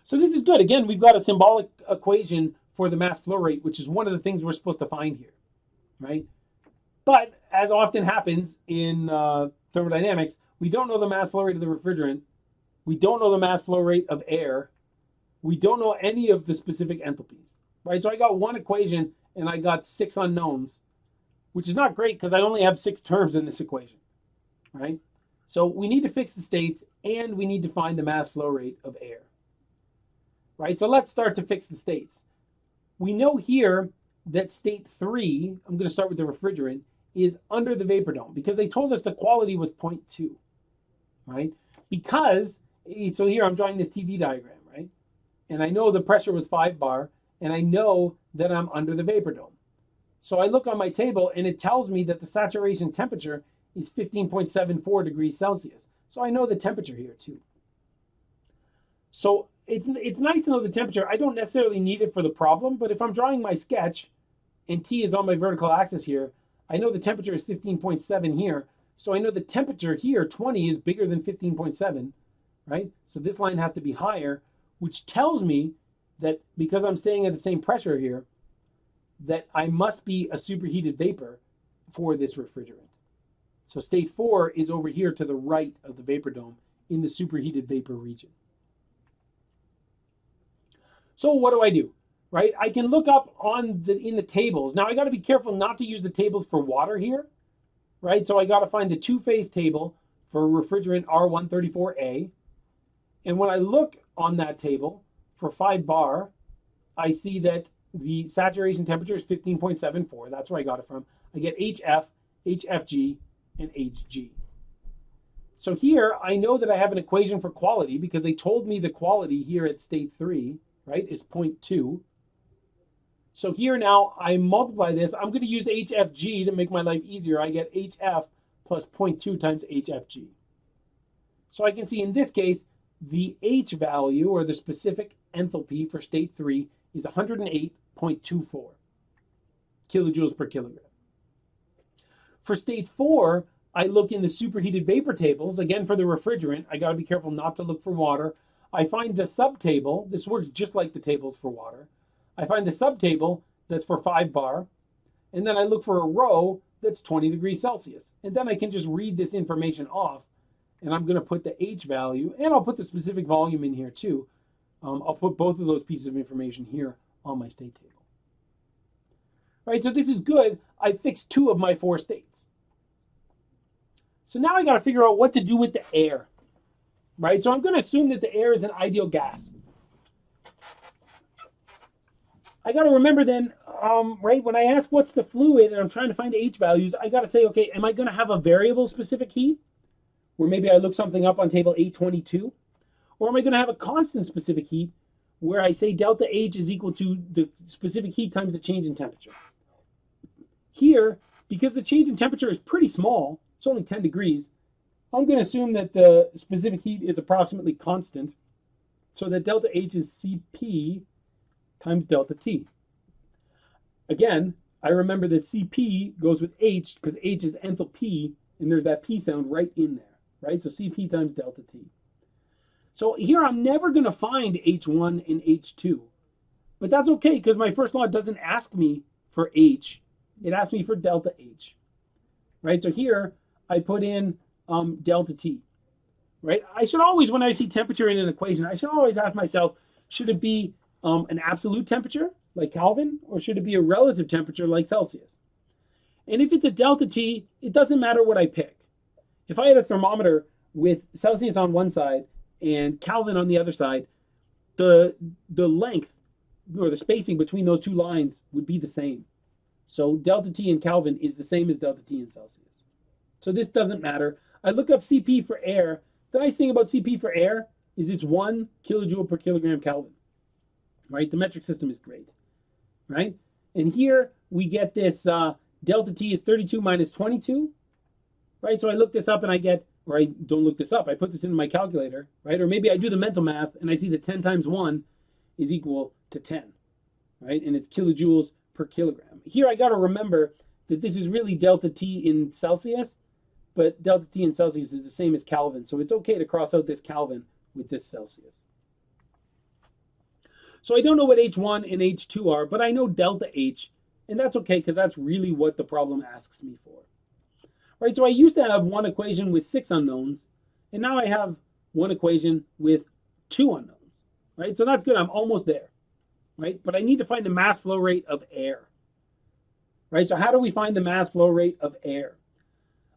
So this is good. Again, we've got a symbolic equation for the mass flow rate, which is one of the things we're supposed to find here, right? But as often happens in thermodynamics, we don't know the mass flow rate of the refrigerant. We don't know the mass flow rate of air. We don't know any of the specific enthalpies, right? So I got one equation and I got 6 unknowns, which is not great because I only have 6 terms in this equation, right? So we need to fix the states and we need to find the mass flow rate of air, right? So let's start to fix the states. We know here that state 3, I'm going to start with the refrigerant, is under the vapor dome because they told us the quality was 0.2, right? Because, so here I'm drawing this TV diagram, right? And I know the pressure was 5 bar, and I know that I'm under the vapor dome. So I look on my table, and it tells me that the saturation temperature is 15.74 degrees Celsius. So I know the temperature here too. So it's nice to know the temperature. I don't necessarily need it for the problem, but if I'm drawing my sketch, and T is on my vertical axis here, I know the temperature is 15.7 here. So I know the temperature here, 20, is bigger than 15.7, right? So this line has to be higher, which tells me that because I'm staying at the same pressure here, that I must be a superheated vapor for this refrigerant. So state 4 is over here to the right of the vapor dome in the superheated vapor region. So what do? Right? I can look up in the tables. Now I got to be careful not to use the tables for water here, right? So I got to find the two-phase table for refrigerant R134A. And when I look on that table for 5 bar, I see that the saturation temperature is 15.74. That's where I got it from. I get HF, HFG, and HG. So here I know that I have an equation for quality because they told me the quality here at state 3, right, is 0.2. So here now I multiply this. I'm going to use HFG to make my life easier. I get HF plus 0.2 times HFG. So I can see in this case, the H value, or the specific enthalpy for state 3, is 108.24 kilojoules per kilogram. For state 4, I look in the superheated vapor tables. Again, for the refrigerant, I got to be careful not to look for water. I find the subtable. This works just like the tables for water. I find the subtable that's for 5 bar, and then I look for a row that's 20 degrees Celsius. And then I can just read this information off, and I'm going to put the H value, and I'll put the specific volume in here too. I'll put both of those pieces of information here on my state table. Right, so this is good. I fixed 2 of my 4 states. So now I got to figure out what to do with the air. Right, so I'm going to assume that the air is an ideal gas. I got to remember then, right, when I ask what's the fluid and I'm trying to find H values, I got to say, okay, am I going to have a variable specific heat? Where maybe I look something up on table 822? Or am I going to have a constant specific heat where I say delta H is equal to the specific heat times the change in temperature? Here, because the change in temperature is pretty small, it's only 10 degrees, I'm going to assume that the specific heat is approximately constant, so that delta H is Cp times delta T. Again, I remember that Cp goes with H because H is enthalpy, and there's that P sound right in there, right? So Cp times delta T. So here I'm never going to find H1 and H2, but that's okay because my first law doesn't ask me for H, it asks me for delta H, right? So here I put in delta T, right? I should always, when I see temperature in an equation, I should always ask myself, should it be an absolute temperature like Kelvin, or should it be a relative temperature like Celsius? And if it's a delta T, it doesn't matter what I pick. If I had a thermometer with Celsius on one side and Kelvin on the other side, the length or the spacing between those two lines would be the same. So delta T in Kelvin is the same as delta T in Celsius. So this doesn't matter. I look up Cp for air. The nice thing about Cp for air is it's 1 kilojoule per kilogram Kelvin, right? The metric system is great, right? And here we get this delta T is 32 minus 22, right? So I look this up and I get, or I don't look this up, I put this into my calculator, right? Or maybe I do the mental math and I see that 10 times 1 is equal to 10, right? And it's kilojoules per kilogram. Here I got to remember that this is really delta T in Celsius, but delta T in Celsius is the same as Kelvin. So it's okay to cross out this Kelvin with this Celsius. So I don't know what H1 and H2 are, but I know delta H, and that's okay because that's really what the problem asks me for. Right, so I used to have one equation with 6 unknowns, and now I have one equation with 2 unknowns, right? So that's good, I'm almost there, right? But I need to find the mass flow rate of air, right? So how do we find the mass flow rate of air?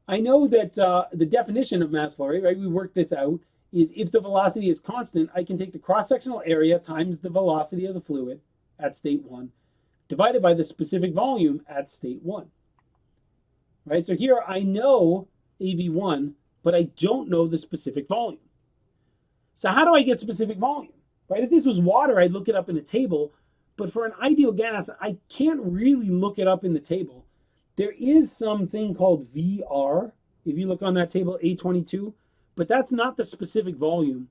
I know that the definition of mass flow rate, right, we worked this out, is if the velocity is constant, I can take the cross-sectional area times the velocity of the fluid at state 1, divided by the specific volume at state 1. Right, so here I know AV1, but I don't know the specific volume. So how do I get specific volume? Right, if this was water, I'd look it up in the table, but for an ideal gas, I can't really look it up in the table. There is something called VR, if you look on that table, A22, but that's not the specific volume.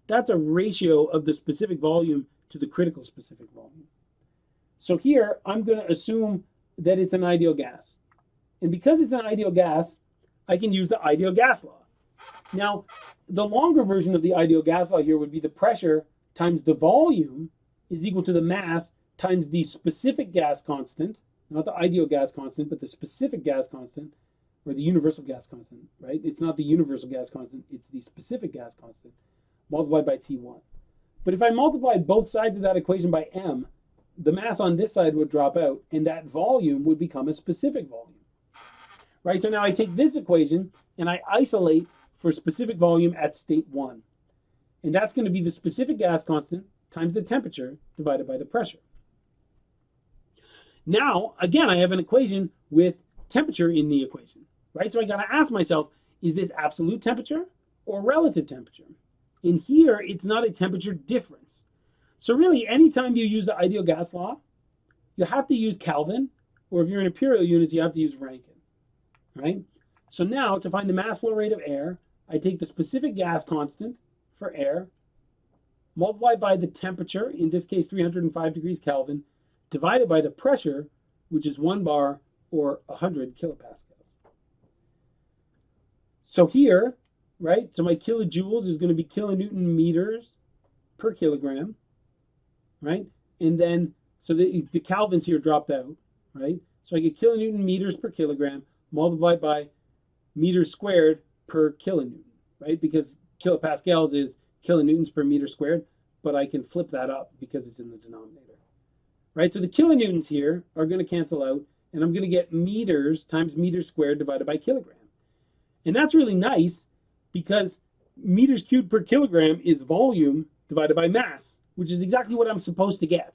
That's a ratio of the specific volume to the critical specific volume. So here, I'm going to assume that it's an ideal gas. And because it's an ideal gas, I can use the ideal gas law. Now, the longer version of the ideal gas law here would be the pressure times the volume is equal to the mass times the specific gas constant, not the ideal gas constant, but the specific gas constant, or the universal gas constant, right? It's not the universal gas constant, it's the specific gas constant, multiplied by T1. But if I multiplied both sides of that equation by m, the mass on this side would drop out, and that volume would become a specific volume, right? So now I take this equation, and I isolate for specific volume at state 1. And that's going to be the specific gas constant times the temperature divided by the pressure. Now, again, I have an equation with temperature in the equation, right? So I got to ask myself, is this absolute temperature or relative temperature? In here, it's not a temperature difference. So really, anytime you use the ideal gas law, you have to use Kelvin, or if you're in imperial units, you have to use Rankine, right? So now, to find the mass flow rate of air, I take the specific gas constant for air, multiplied by the temperature, in this case 305 degrees Kelvin, divided by the pressure, which is 1 bar or 100 kilopascals. So here, right, so my kilojoules is going to be kilonewton meters per kilogram, right? And then, so the Kelvins here dropped out, right? So I get kilonewton meters per kilogram multiplied by meters squared per kilonewton, right? Because kilopascals is kilonewtons per meter squared, but I can flip that up because it's in the denominator, right? So the kilonewtons here are going to cancel out, and I'm going to get meters times meters squared divided by kilogram. And that's really nice because meters cubed per kilogram is volume divided by mass, which is exactly what I'm supposed to get,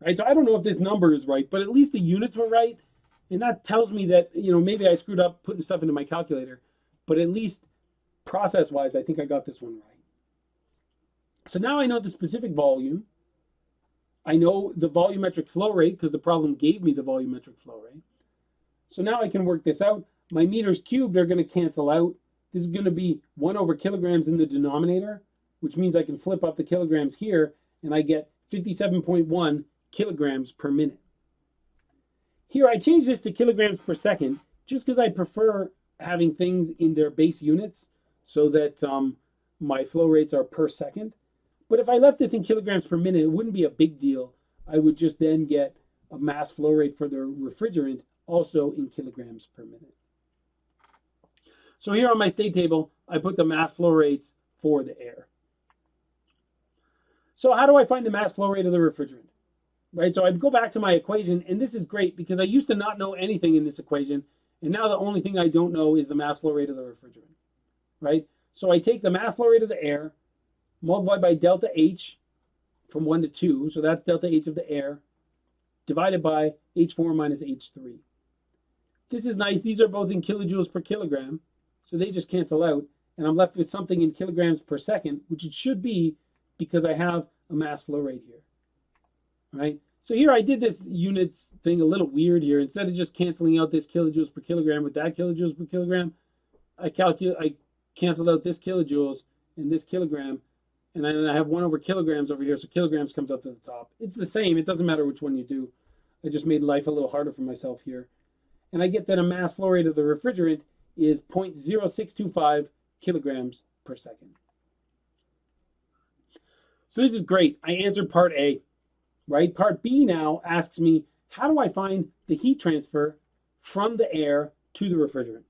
right? So I don't know if this number is right, but at least the units were right. And that tells me that, you know, maybe I screwed up putting stuff into my calculator, but at least process-wise, I think I got this one right. So now I know the specific volume. I know the volumetric flow rate because the problem gave me the volumetric flow rate. So now I can work this out. My meters cubed are going to cancel out. This is going to be 1 over kilograms in the denominator, which means I can flip up the kilograms here, and I get 57.1 kilograms per minute. Here, I changed this to kilograms per second just because I prefer having things in their base units so that my flow rates are per second. But if I left this in kilograms per minute, it wouldn't be a big deal. I would just then get a mass flow rate for the refrigerant also in kilograms per minute. So here on my state table, I put the mass flow rates for the air. So how do I find the mass flow rate of the refrigerant? Right, so I'd go back to my equation, and this is great because I used to not know anything in this equation, and now the only thing I don't know is the mass flow rate of the refrigerant, right? So I take the mass flow rate of the air, multiplied by delta H from 1 to 2, so that's delta H of the air, divided by H4 minus H3. This is nice. These are both in kilojoules per kilogram, so they just cancel out, and I'm left with something in kilograms per second, which it should be because I have a mass flow rate here. Right? So here I did this units thing a little weird here. Instead of just canceling out this kilojoules per kilogram with that kilojoules per kilogram, I canceled out this kilojoules and this kilogram, and then I have 1 over kilograms over here, so kilograms comes up to the top. It's the same. It doesn't matter which one you do. I just made life a little harder for myself here. And I get that a mass flow rate of the refrigerant is 0.0625 kilograms per second. So this is great. I answered part A. Right? Part B now asks me, how do I find the heat transfer from the air to the refrigerant?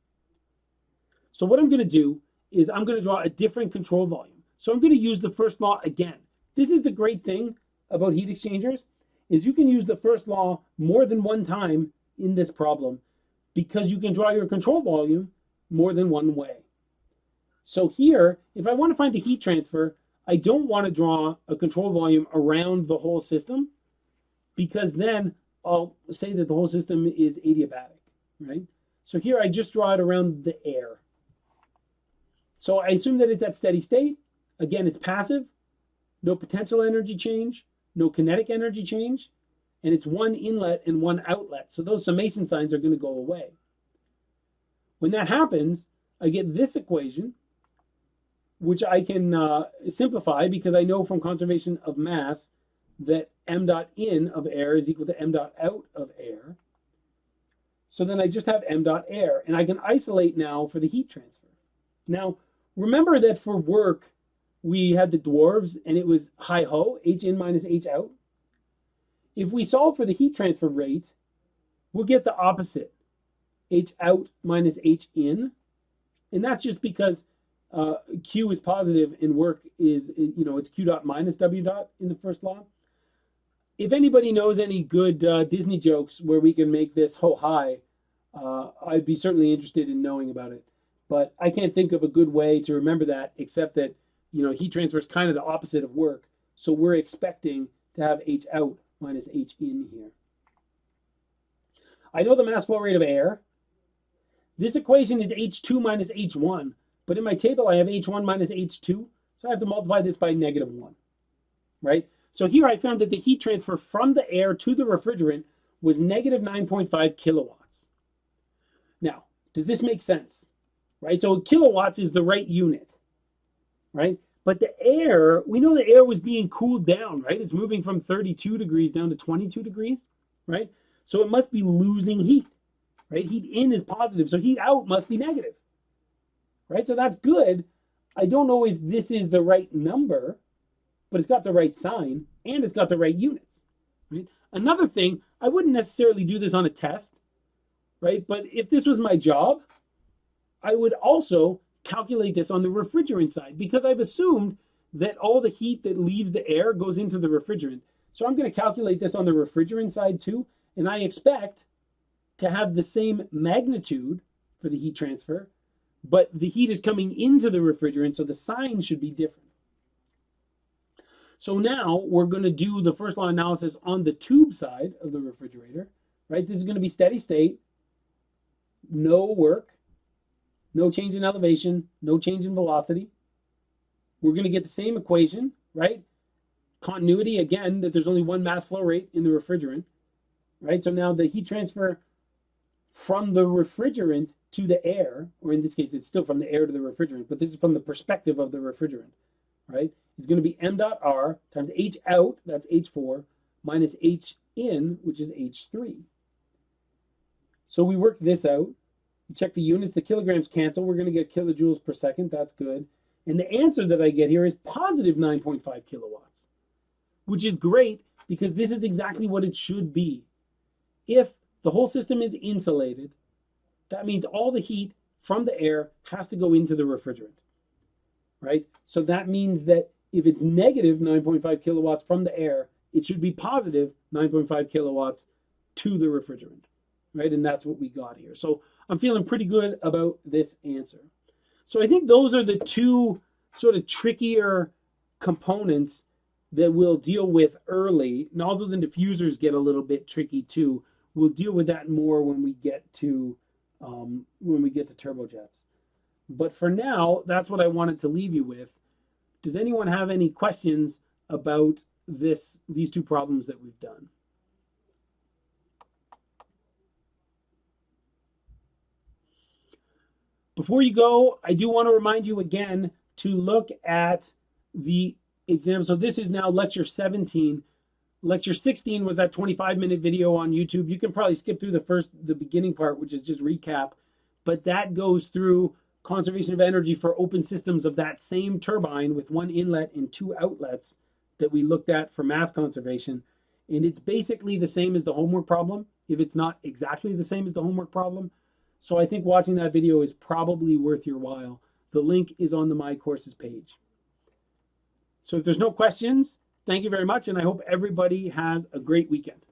So what I'm going to do is I'm going to draw a different control volume. So I'm going to use the first law again. This is the great thing about heat exchangers, is you can use the first law more than one time in this problem because you can draw your control volume more than one way. So here, if I want to find the heat transfer, I don't want to draw a control volume around the whole system because then I'll say that the whole system is adiabatic, right? So here I just draw it around the air. So I assume that it's at steady state. Again, it's passive, no potential energy change, no kinetic energy change, and it's one inlet and one outlet. So those summation signs are going to go away. When that happens, I get this equation, which I can simplify because I know from conservation of mass that m dot in of air is equal to m dot out of air. So then I just have m dot air, and I can isolate now for the heat transfer. Now, remember that for work, we had the dwarves, and it was hi-ho, h in minus h out. if we solve for the heat transfer rate, we'll get the opposite, H out minus H in. And that's just because Q is positive and work is, it's Q dot minus W dot in the first law. If anybody knows any good Disney jokes where we can make this ho high, I'd be certainly interested in knowing about it. But I can't think of a good way to remember that except that, heat transfer is kind of the opposite of work. So we're expecting to have H out minus H in here. I know the mass flow rate of air. This equation is H2 minus H1, but in my table I have H1 minus H2, so I have to multiply this by -1, right? So here I found that the heat transfer from the air to the refrigerant was negative 9.5 kilowatts. Now, does this make sense? Right, so kilowatts is the right unit, right? But the air, we know the air was being cooled down, right? It's moving from 32 degrees down to 22 degrees, right? So it must be losing heat, right? Heat in is positive, so heat out must be negative, right? So that's good. I don't know if this is the right number, but it's got the right sign and it's got the right units, right? Another thing, I wouldn't necessarily do this on a test, right? But if this was my job, I would also calculate this on the refrigerant side because I've assumed that all the heat that leaves the air goes into the refrigerant. So I'm going to calculate this on the refrigerant side too, and I expect to have the same magnitude for the heat transfer, but the heat is coming into the refrigerant, so the sign should be different. So now we're going to do the first law analysis on the tube side of the refrigerator, right? This is going to be steady state, no work, no change in elevation, no change in velocity. We're going to get the same equation, right? Continuity, again, that there's only one mass flow rate in the refrigerant, right? So now the heat transfer from the refrigerant to the air, or in this case, it's still from the air to the refrigerant, but this is from the perspective of the refrigerant, right? It's going to be m dot r times H out, that's H4, minus H in, which is H3. So we work this out. You check the units, the kilograms cancel. We're going to get kilojoules per second. That's good. And the answer that I get here is positive 9.5 kilowatts, which is great because this is exactly what it should be. If the whole system is insulated, that means all the heat from the air has to go into the refrigerant, right? So that means that if it's negative 9.5 kilowatts from the air, it should be positive 9.5 kilowatts to the refrigerant, right? And that's what we got here. So I'm feeling pretty good about this answer. So I think those are the two sort of trickier components that we'll deal with early. Nozzles and diffusers get a little bit tricky too. We'll deal with that more when we get to turbojets. But for now, that's what I wanted to leave you with. Does anyone have any questions about these two problems that we've done? Before you go, I do want to remind you again to look at the exam. So this is now lecture 17. Lecture 16 was that 25-minute video on YouTube. You can probably skip through the beginning part, which is just recap, but that goes through conservation of energy for open systems of that same turbine with one inlet and two outlets that we looked at for mass conservation. And it's basically the same as the homework problem, if it's not exactly the same as the homework problem. So I think watching that video is probably worth your while. The link is on the My Courses page. So if there's no questions, thank you very much, and I hope everybody has a great weekend.